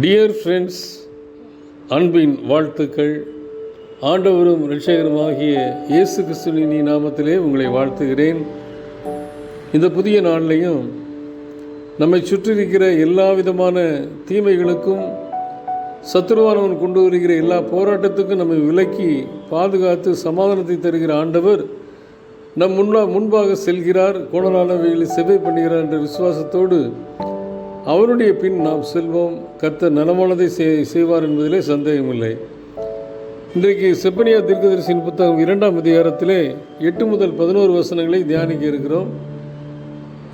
Dear friends, அன்பின் வாழ்த்துக்கள். ஆண்டவரும் இரட்சகருமாகிய இயேசு கிறிஸ்துவின் நாமத்திலே உங்களை வாழ்த்துகிறேன். இந்த புதிய நாளிலையும் நம்மை சுற்றியிருக்கிற எல்லா விதமான தீமைகளுக்கும் சத்துருவானவன் கொண்டு வருகிற எல்லா போராட்டத்துக்கும் நம்மை விலக்கி பாதுகாத்து சமாதானத்தை தருகிற ஆண்டவர் நம் முன்பாக செல்கிறார், கோணலானவைகளை செவ்வை பண்ணுகிறார் என்ற விசுவாசத்தோடு அவருடைய பின் நாம் செல்வோம். கர்த்தர் நலமானதை செய்வார் என்பதிலே சந்தேகமில்லை. இன்றைக்கு செப்பனியா தீர்க்கதரிசியின் புத்தகம் 2ஆம் அதிகாரத்திலே 8 முதல் 11 வசனங்களை தியானிக்க இருக்கிறோம்.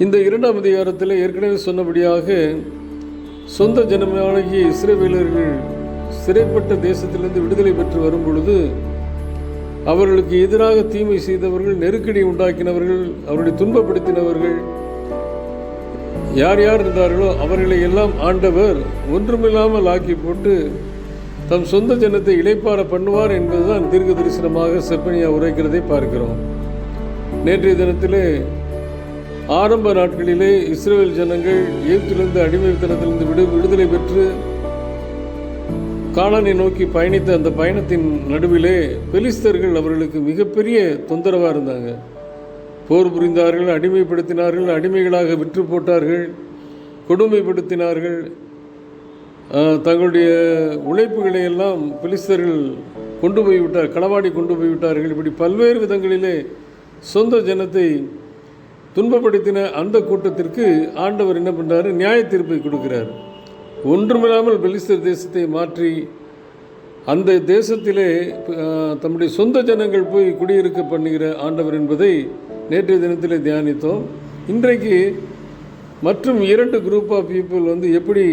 இந்த 2ஆம் அதிகாரத்தில் ஏற்கனவே சொன்னபடியாக சொந்த ஜனமாகிய இஸ்ரவேலர்கள் சிறைப்பட்ட தேசத்திலிருந்து விடுதலை பெற்று வரும் பொழுது அவர்களுக்கு எதிராக தீமை செய்தவர்கள், நெருக்கடி உண்டாக்கினவர்கள், அவர்களை துன்பப்படுத்தினவர்கள் யார் யார் இருந்தார்களோ அவர்களை எல்லாம் ஆண்டவர் ஒன்றுமில்லாமல் ஆக்கி போட்டு தம் சொந்த ஜனத்தை இளைப்பாற பண்ணுவார் என்பதுதான் தீர்க்க தரிசனமாக செப்பனியா உரைக்கிறதை பார்க்கிறோம். நேற்றைய தினத்திலே ஆரம்ப நாட்களிலே இஸ்ரவேல் ஜனங்கள் எகிப்திலிருந்து அடிமைத்தனத்திலிருந்து விடுதலை பெற்று கானானை நோக்கி பயணித்த அந்த பயணத்தின் நடுவிலே பெலிஸ்தர்கள் அவர்களுக்கு மிகப்பெரிய தொந்தரவாக இருந்தாங்க. போர் புரிந்தார்கள், அடிமைப்படுத்தினார்கள், அடிமைகளாக விற்று போட்டார்கள், கொடுமைப்படுத்தினார்கள். தங்களுடைய உழைப்புகளை எல்லாம் பெலிஸ்தர்கள் கொண்டு போய்விட்டார், களவாடி கொண்டு போய்விட்டார்கள். இப்படி பல்வேறு விதங்களிலே சொந்த ஜனத்தை துன்பப்படுத்தின அந்த கூட்டத்திற்கு ஆண்டவர் என்ன பண்ணுறாரு? நியாய தீர்ப்பை கொடுக்கிறார். ஒன்றுமில்லாமல் பெலிஸ்தர் தேசத்தை மாற்றி அந்த தேசத்திலே தம்முடைய சொந்த ஜனங்கள் போய் குடியிருக்க பண்ணுகிற ஆண்டவர் என்பதை நேற்றைய தினத்திலே தியானித்தோம். இன்றைக்கு மற்றும் 2 குரூப் ஆஃப் பீப்புள் எப்படி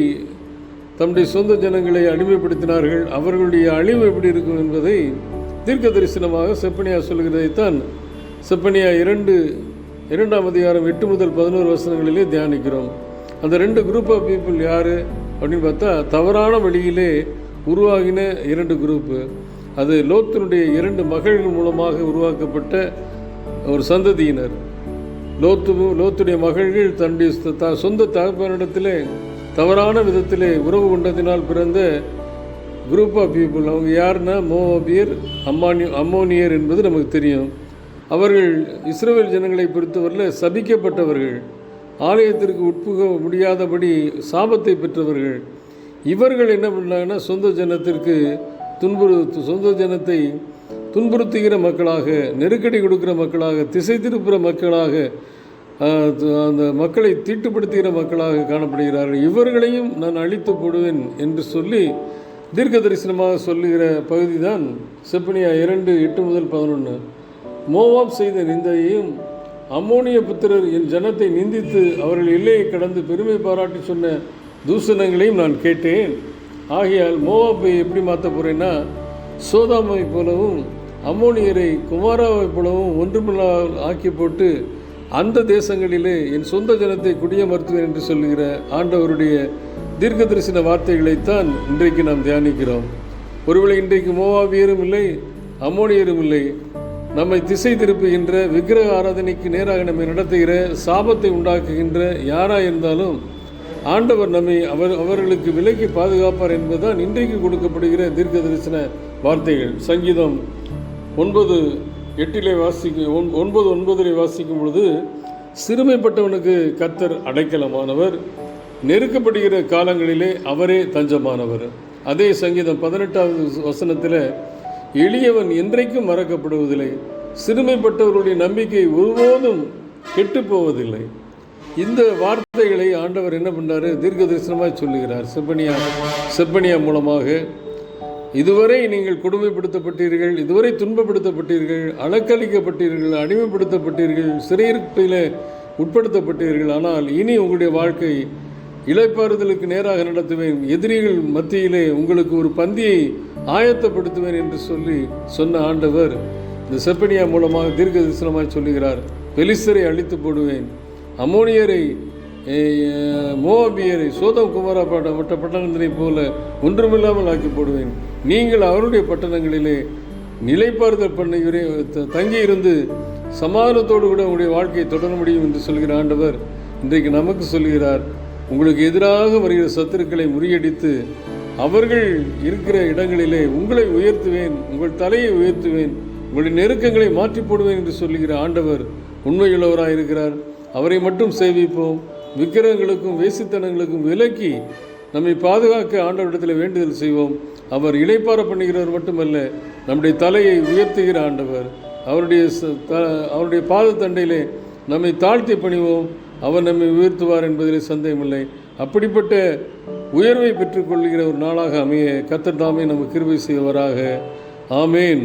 தம்முடைய சொந்த ஜனங்களை அடிமைப்படுத்தினார்கள், அவர்களுடைய அழிவு எப்படி இருக்கும் என்பதை தீர்க்க தரிசனமாக செப்பனியா சொல்கிறதைத்தான் செப்பனியா 2ஆம் அதிகாரம் 8 முதல் 11 வசனங்களிலே தியானிக்கிறோம். அந்த 2 குரூப் ஆஃப் பீப்புள் யார் அப்படின்னு பார்த்தா, தவறான வழியிலே உருவாகின 2 குரூப்பு. அது லோத்தினுடைய 2 மகள்கள் மூலமாக உருவாக்கப்பட்ட ஒரு சந்ததியினர். லோத்துடைய மகள்கள் தன்னுடைய சொந்த தகப்பனிடத்திலே தவறான விதத்திலே உறவு கொண்டதினால் பிறந்த குரூப் ஆஃப் பீப்புள். அவங்க யாருன்னா மோவாபியர், அம்மோனியர் என்பது நமக்கு தெரியும். அவர்கள் இஸ்ரவேல் ஜனங்களை பொறுத்தவரையில் சபிக்கப்பட்டவர்கள், ஆலயத்திற்கு உட்புக முடியாதபடி சாபத்தை பெற்றவர்கள். இவர்கள் என்ன பண்ணாங்கன்னா சொந்த ஜனத்தை துன்புறுத்துகிற மக்களாக, நெருக்கடி கொடுக்குற மக்களாக, திசை திருப்புற மக்களாக, அந்த மக்களை தீட்டுப்படுத்துகிற மக்களாக காணப்படுகிறார்கள். இவர்களையும் நான் அழித்து போடுவேன் என்று சொல்லி தீர்க்க தரிசனமாக சொல்லுகிற பகுதி தான் செப்பனியா 2:8 முதல் 11. மோவாப் செய்த நிந்தையையும் அம்மோனிய புத்திரர் என் ஜனத்தை நிந்தித்து அவர்கள் எல்லையை கடந்து பெருமை பாராட்டி சொன்ன தூஷணங்களையும் நான் கேட்டேன். ஆகையால் மோவாப்பை எப்படி மாற்ற போகிறேன்னா, சோதாமை போலவும் அம்மோனியரை குமாராவை போலவும் ஒன்றுமில்லா ஆக்கி போட்டு அந்த தேசங்களிலே என் சொந்த ஜனத்தை குடியமர்த்துவேன் என்று சொல்லுகிற ஆண்டவருடைய தீர்க்க தரிசன வார்த்தைகளைத்தான் இன்றைக்கு நாம் தியானிக்கிறோம். ஒருவேளை இன்றைக்கு மோவாபியரும் இல்லை, அம்மோனியரும் இல்லை, நம்மை திசை திருப்புகின்ற விக்கிரக ஆராதனைக்கு நேராக நம்மை நடத்துகிற சாபத்தை உண்டாக்குகின்ற யாராக இருந்தாலும் ஆண்டவர் நம்மை அவர்களுக்கு விலக்கி பாதுகாப்பார் என்பதுதான் இன்றைக்கு கொடுக்கப்படுகிற தீர்க்க தரிசன வார்த்தைகள். சங்கீதம் 9:8 வாசிக்கும் பொழுது, சிறுமைப்பட்டவனுக்கு கர்த்தர் அடைக்கலமானவர், நெருக்கப்படுகிற காலங்களிலே அவரே தஞ்சமானவர். அதே சங்கீதம் 18வது வசனத்தில், எளியவன் என்றைக்கும் மறக்கப்படுவதில்லை, சிறுமைப்பட்டவர்களுடைய நம்பிக்கை ஒருபோதும் கெட்டு போவதில்லை. இந்த வார்த்தைகளை ஆண்டவர் என்ன பண்ணார்? தீர்க்க தரிசனமாக சொல்லுகிறார் செப்பனியா மூலமாக. இதுவரை நீங்கள் கொடுமைப்படுத்தப்பட்டீர்கள், இதுவரை துன்பப்படுத்தப்பட்டீர்கள், அலக்களிக்கப்பட்டீர்கள், அடிமைப்படுத்தப்பட்டீர்கள், சிறையிருப்பில் உட்படுத்தப்பட்டீர்கள். ஆனால் இனி உங்களுடைய வாழ்க்கை இளைப்பாறுதலுக்கு நேராக நடத்துவேன், எதிரிகள் மத்தியிலே உங்களுக்கு ஒரு பந்தியை ஆயத்தப்படுத்துவேன் என்று சொன்ன ஆண்டவர் இந்த செப்பனியா மூலமாக தீர்க்க தரிசனமாக சொல்லுகிறார். பெலிஸ்தரை அழித்து போடுவேன், அம்மோனியரை, மோவாபியரை, சோதம் குமாரா மற்ற பட்டணத்தினை போல ஒன்றுமில்லாமல் ஆக்கி போடுவேன். நீங்கள் அவருடைய பட்டணங்களிலே நிலைப்பாறுதல் பண்ண தங்கியிருந்து சமாதானத்தோடு கூட உங்களுடைய வாழ்க்கையை தொடர முடியும் என்று சொல்கிற ஆண்டவர் இன்றைக்கு நமக்கு சொல்கிறார். உங்களுக்கு எதிராக வருகிற சத்துருக்களை முறியடித்து அவர்கள் இருக்கிற இடங்களிலே உங்களை உயர்த்துவேன், உங்கள் தலையை உயர்த்துவேன், உங்களுடைய நெருக்கங்களை மாற்றி போடுவேன் என்று சொல்லுகிற ஆண்டவர் உண்மையுள்ளவராக இருக்கிறார். அவரை மட்டும் சேவிப்போம். விக்கிரகங்களுக்கும் வேசித்தனங்களுக்கும் விலக்கி நம்மை பாதுகாக்க ஆண்டவரிடத்தில் வேண்டுதல் செய்வோம். அவர் இளைப்பாற பண்ணுகிறவர் மட்டுமல்ல, நம்முடைய தலையை உயர்த்துகிற ஆண்டவர். அவருடைய பாதத்தண்டையிலே நம்மை தாழ்த்தி பணிவோம். அவர் நம்மை உயர்த்துவார் என்பதிலே சந்தேகமில்லை. அப்படிப்பட்ட உயர்வை பெற்றுக்கொள்கிற ஒரு நாளாக அமைய கர்த்தர் தாமே நமக்கு கிருபை செய்வாராக. ஆமேன்.